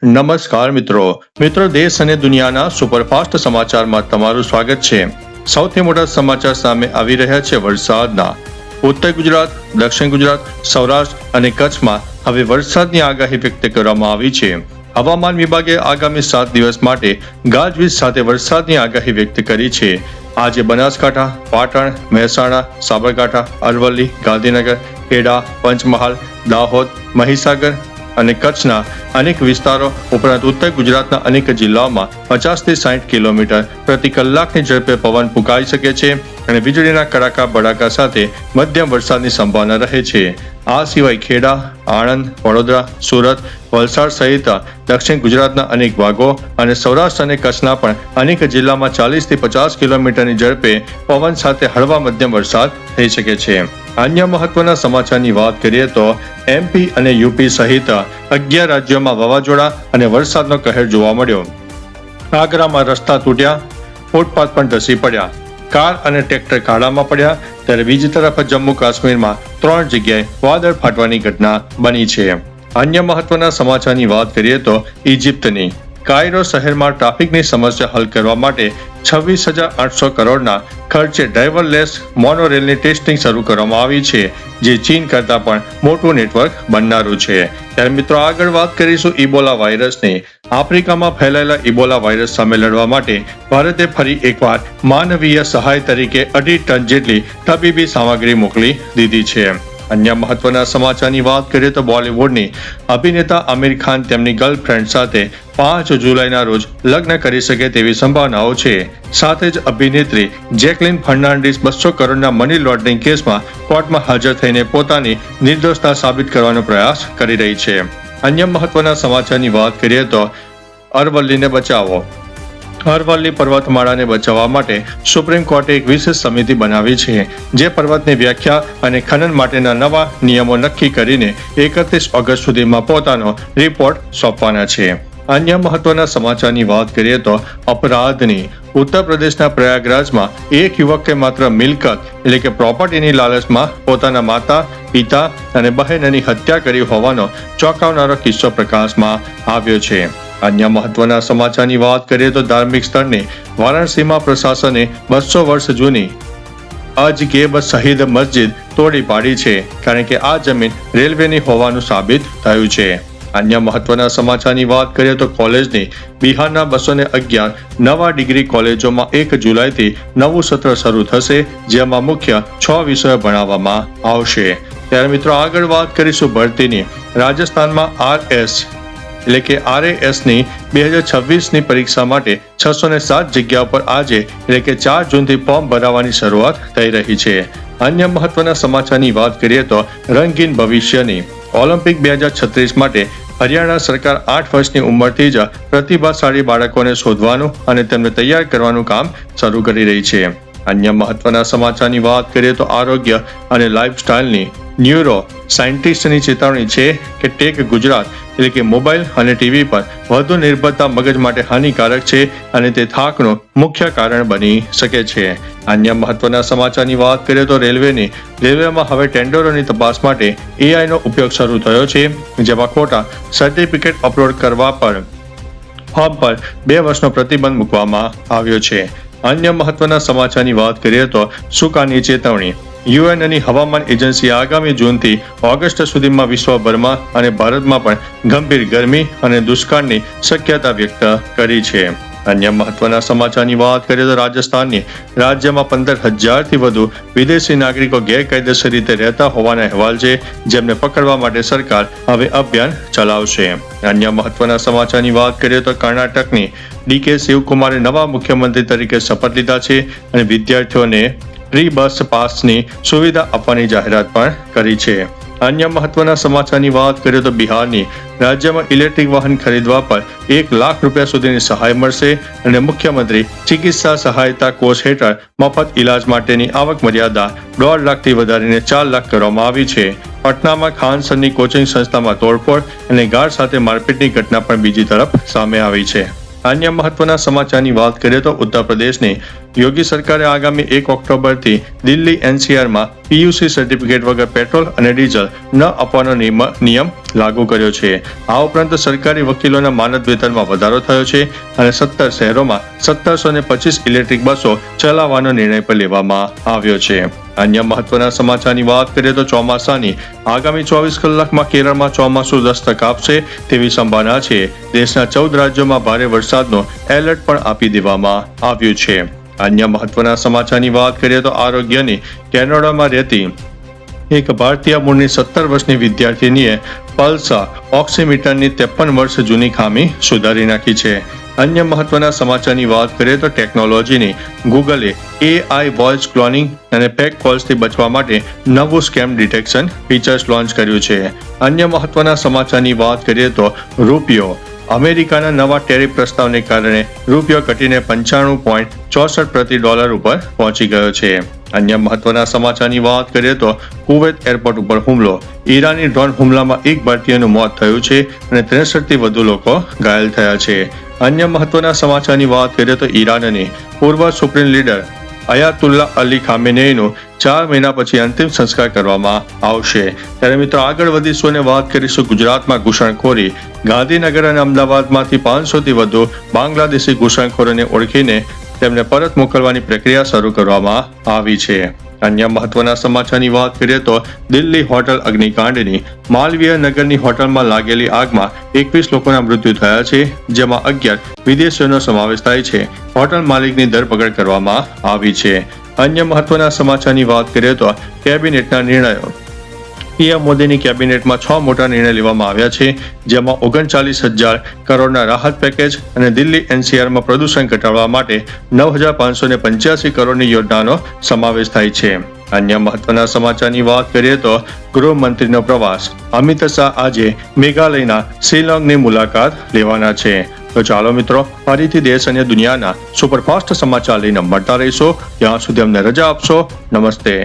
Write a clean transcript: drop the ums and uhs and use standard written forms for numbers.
નમસ્કાર મિત્રો દેશ અને દુનિયાના સુપરફાસ્ટ સમાચારમાં તમારું સ્વાગત છે। સૌથી મોટા સમાચાર સામે આવી રહ્યા છે વરસાદના। ઉત્તર ગુજરાત, દક્ષિણ ગુજરાત, સૌરાષ્ટ્ર અને કચ્છમાં હવે વરસાદની આગાહી વ્યક્ત કરવામાં આવી છે। હવામાન વિભાગે આગામી 7 દિવસ માટે ગાજવીજ સાથે વરસાદની આગાહી વ્યક્ત કરી છે। આજે બનાસકાંઠા, પાટણ, મહેસાણા, સાબરકાંઠા, અરવલ્લી, ગાંધીનગર, ખેડા, પંચમહાલ, દાહોદ, મહીસાગર અને કચ્છના અનેક વિસ્તારો ઉપરાંત ઉત્તર ગુજરાતના અનેક જિલ્લાઓમાં 50 થી 60 કિલોમીટર પ્રતિ કલાકની ઝડપે પવન ફૂંકાઈ શકે છે અને વીજળીના કડાકા બડાકા સાથે મધ્યમ વરસાદની સંભાવના રહે છે। આ સિવાય ખેડા, આણંદ, વડોદરા, સુરત, વલસાડ સહિત દક્ષિણ ગુજરાતના અનેક ભાગો અને સૌરાષ્ટ્ર અને કચ્છના પણ અનેક જિલ્લામાં 40 થી 50 કિલોમીટરની ઝડપે પવન સાથે હળવા મધ્યમ વરસાદ થઈ શકે છે। અન્ય મહત્વના સમાચારની વાત કરીએ તો એમપી અને યુપી સહિત 11 રાજ્યોમાં વાવાઝોડા અને વરસાદનો કહેર જોવા મળ્યો। આગ્રામાં રસ્તા તૂટ્યા, ફૂટપાથ પણ ધસી પડ્યા, કાર અને ટ્રેક્ટર ખાડામાં પડ્યા, ત્યારે બીજી તરફ જમ્મુ કાશ્મીરમાં 3 જગ્યાએ વાદળ ફાટવાની ઘટના બની છે। અન્ય મહત્વના સમાચારની વાત કરીએ તો ઇજિપ્તની કાયરો શહેરમાં ટ્રાફિકની સમસ્યા હલ કરવા માટે 26,800 કરોડના ખર્ચે ડ્રાઈવરલેસ મોનોરેલની ટેસ્ટિંગ શરૂ કરવામાં આવી છે, જે ચીન કરતાં પણ મોટું નેટવર્ક બનનારું છે। ત્યારે મિત્રો આગળ વાત કરીશું ઇબોલા વાયરસની। આફ્રિકામાં ફેલાયેલા ઇબોલા વાયરસ સામે લડવા માટે ભારતે ફરી એકવાર માનવીય સહાય તરીકે 2.5 ટન જેટલી તબીબી સામગ્રી મોકલી દીધી છે। અન્ય મહત્વના સમાચારની વાત કરીએ તો બોલિવૂડની અભિનેતા આમિર ખાન તેમની ગર્લફ્રેન્ડ સાથે 5 જુલાઈના રોજ લગ્ન કરી શકે તેવી સંભાવનાઓ છે। સાથે જ અભિનેત્રી જેકલિન ફર્નાન્ડીસ 200 કરોડના મની લોન્ડરિંગ કેસમાં કોર્ટમાં હાજર થઈને પોતાની નિર્દોષતા સાબિત કરવાનો પ્રયાસ કરી રહી છે। અન્ય મહત્વના સમાચારની વાત કરીએ તો અરવલ્લીને બચાવો। અરવલ્લી પર્વતમાળાને બચાવવા માટે સુપ્રીમ કોર્ટે એક વિશેષ સમિતિ બનાવી છે, જે પર્વતની વ્યાખ્યા અને ખનન માટેના નવા નિયમો નક્કી કરીને 31 ઓગસ્ટ સુધીમાં પોતાનો રિપોર્ટ સોંપવાના છે। અન્ય મહત્વના સમાચારની વાત કરીએ તો અપરાધની ઉત્તર પ્રદેશના પ્રયાગરાજમાં એક યુવકે માત્ર મિલકત એટલે કે પ્રોપર્ટીની લાલચમાં પોતાના માતા, પિતા અને બહેનની હત્યા કરી હોવાનો ચોંકાવનારો કિસ્સો પ્રકાશમાં આવ્યો છે। અન્ય મહત્વના સમાચારની વાત કરીએ તો ધાર્મિક સ્થળની વારાણસીમાં પ્રશાસને 200 વર્ષ જૂની અજગેબ શહીદ મસ્જિદ તોડી પાડી છે, કારણ કે આ જમીન રેલવેની હોવાનું સાબિત થયું છે। અન્ય મહત્વના સમાચારની વાત કરીએ તો કોલેજની બિહારના 211 નવા ડિગ્રી કોલેજોમાં 1 જુલાઈથી નવું સત્ર શરૂ થશે, જેમાં મુખ્ય 6 વિષયો ભણાવવામાં આવશે। ત્યારે મિત્રો આગળ વાત કરીશું ભરતીની। રાજસ્થાનમાં RS એટલે કે RASની 2026ની પરીક્ષા માટે 607 જગ્યાઓ પર આજે એટલે કે 4 જૂનથી ફોર્મ ભરાવાની શરૂઆત થઈ રહી છે। અન્ય મહત્વના સમાચારની વાત કરીએ તો રંગીન ભવિષ્યની ઓલિમ્પિક 2036 માટે હરિયાણા સરકાર 8 વર્ષની ઉંમરથી જ પ્રતિભાશાળી બાળકોને શોધવાનું અને તેમને તૈયાર કરવાનું કામ શરૂ કરી રહી છે। અન્ય મહત્વના સમાચારની વાત કરીએ તો આરોગ્ય અને લાઇફસ્ટાઇલની ન્યુરો સાયન્ટિસ્ટની ચેતવણી છે કે ટેક ગુજરાત એટલે કે મોબાઈલ અને ટીવી પર વધુ નિર્ભરતા મગજ માટે હાનિકારક છે અને તે થાકનું મુખ્ય કારણ બની શકે છે। અન્ય મહત્વના સમાચારની વાત કરીએ તો રેલવેમાં હવે ટેન્ડરોની તપાસ માટે AIનો ઉપયોગ શરૂ થયો છે, જેમાં ખોટા સર્ટિફિકેટ અપલોડ કરવા પર ફોર્મ પર 2 વર્ષનો પ્રતિબંધ મૂકવામાં આવ્યો છે। અન્ય મહત્વના સમાચારની વાત કરીએ તો સૂકાની ચેતવણી। યુએનની હવામાન એજન્સીએ આગામી જૂનથી ઓગસ્ટ સુધીમાં વિશ્વભરમાં અને ભારતમાં પણ ગંભીર ગરમી અને દુષ્કાળની શક્યતા વ્યક્ત કરી છે। અન્ય મહત્વના સમાચારની વાત કરીએ તો રાજ્યમાં 15,000થી વધુ વિદેશી નાગરિકો ગેરકાયદેસર રીતે રહેતા હોવાના અહેવાલ છે, જેમને પકડવા માટે સરકાર હવે અભિયાન ચલાવશે। અન્ય મહત્વના સમાચારની વાત કરીએ તો કર્ણાટકની DK શિવકુમારે નવા મુખ્યમંત્રી તરીકે શપથ લીધા છે અને વિદ્યાર્થીઓને ફ્રી બસ પાસની સુવિધા આપવાની જાહેરાત પણ કરી છે। અન્ય મહત્વના સમાચારની વાત કરીએ તો બિહારની રાજ્યમાં ઇલેક્ટ્રિક વાહન ખરીદવા પર 1 લાખ રૂપિયા સુધીની સહાય મળશે અને મુખ્યમંત્રી ચિકિત્સા સહાયતા કોષ હેઠળ મફત ઇલાજ માટેની આવક મર્યાદા 1.5 લાખથી વધારીને 4 લાખ કરવામાં આવી છે। પટનામાં ખાનસરની કોચિંગ સંસ્થામાં તોડફોડ અને ગાર્ડ સાથે મારપીટની ઘટના પણ બીજી તરફ સામે આવી છે। અન્ય મહત્વના સમાચારની વાત કરીએ તો ઉત્તર પ્રદેશની યોગી સરકારે આગામી 1 ઓક્ટોબરથી દિલ્હી એનસીઆરમાં પીયુસી સર્ટિફિકેટ વગર પેટ્રોલ અને ડીઝલ ન આપવાનો નિયમ લાગુ કર્યો છે. આ ઉપરાંત સરકારી વકીલોના માનદ વેતનમાં વધારો થયો છે અને 17 શહેરોમાં 1725 ઇલેક્ટ્રિક બસો ચલાવવાનો નિર્ણય પણ લેવામાં આવ્યો છે. અન્ય મહત્વના સમાચારની વાત કરીએ તો ચોમાસાની આગામી 24 કલાકમાં કેરળમાં ચોમાસું દસ્તક આપશે તેવી સંભાવના છે. દેશના 14 રાજ્યોમાં ભારે વરસાદનો એલર્ટ પણ આપી દેવામાં આવ્યું છે. અન્ય મહત્વના સમાચારની વાત કરીએ તો આરોગ્યની કેનેડામાં રહેતી એક ભારતીય મૂળની 17 વર્ષની વિદ્યાર્થીનીએ પલ્સ ઓક્સિમીટરની 53 વર્ષ જૂની ખામી સુધારી નાખી છે. અન્ય મહત્વના સમાચારની વાત કરીએ તો ટેકનોલોજીની ગૂગલે AI વોઇસ ક્લોનિંગ અને ફેક કોલ્સથી બચવા માટે નવું સ્કેમ ડિટેક્શન ફીચર્સ લોન્ચ કર્યું છે. અન્ય મહત્વના સમાચારની વાત કરીએ તો રૂપિયો અમેરિકાના નવા ટેરિફ પ્રસ્તાવને કારણે રૂપિયો ઘટીને 95.64 પ્રતિ ડોલર ઉપર પહોંચી ગયો છે. અન્ય મહત્વના સમાચારની વાત કરીએ તો કુવૈત એરપોર્ટ ઉપર હુમલો. ઈરાની ડ્રોન હુમલામાં એક ભારતીયનું મોત થયું છે અને 63 થી વધુ લોકો ઘાયલ થયા છે. અન્ય મહત્વના સમાચારની વાત કરીએ તો ઈરાનની પૂર્વ સુપ્રીમ લીડર અયાતુલ્લા અલી ખામેનેઈનું 4 મહિના પછી અંતિમ સંસ્કાર કરવામાં આવશે. ત્યારે મિત્રો આગળ વધીશું અને વાત કરીશું ગુજરાતમાં ઘૂસણખોરી. ગાંધીનગર અને અમદાવાદમાંથી 500 થી વધુ બાંગ્લાદેશી ઘૂસણખોરોને ઓળખીને તેમને પરત મોકલવાની પ્રક્રિયા શરૂ કરવામાં આવી છે. અન્ય મહત્વના સમાચારની વાત કરીએ તો દિલ્હી હોટલ અગ્નિકાંડની માલવીય નગરની હોટલમાં લાગેલી આગમાં 21 લોકોના મૃત્યુ થયા છે, જેમાં 11 વિદેશીઓનો સમાવેશ થાય છે. હોટલ માલિકની ધરપકડ કરવામાં આવી છે. અન્ય મહત્વના સમાચારની વાત કરીએ તો કેબિનેટના નિર્ણયો. પીએમ મોદીની કેબિનેટમાં 6 મોટા નિર્ણય લેવામાં આવ્યા છે, જેમાં 39,000 કરોડના રાહત પેકેજ અને દિલ્હી એનસીઆરમાં પ્રદૂષણ ઘટાડવા માટે 9,585 કરોડની યોજનાનો સમાવેશ થાય છે. અન્ય મહત્વના સમાચારની વાત કરીએ તો ગૃહમંત્રીનો પ્રવાસ. અમિત શાહ આજે મેઘાલયના શિલોંગની મુલાકાત લેવાના છે. તો ચાલો મિત્રો, ફરીથી દેશ અને દુનિયાના સુપરફાસ્ટ સમાચાર લઈને મળતા રહીશો. ત્યાં સુધી અમને રજા આપશો. નમસ્તે.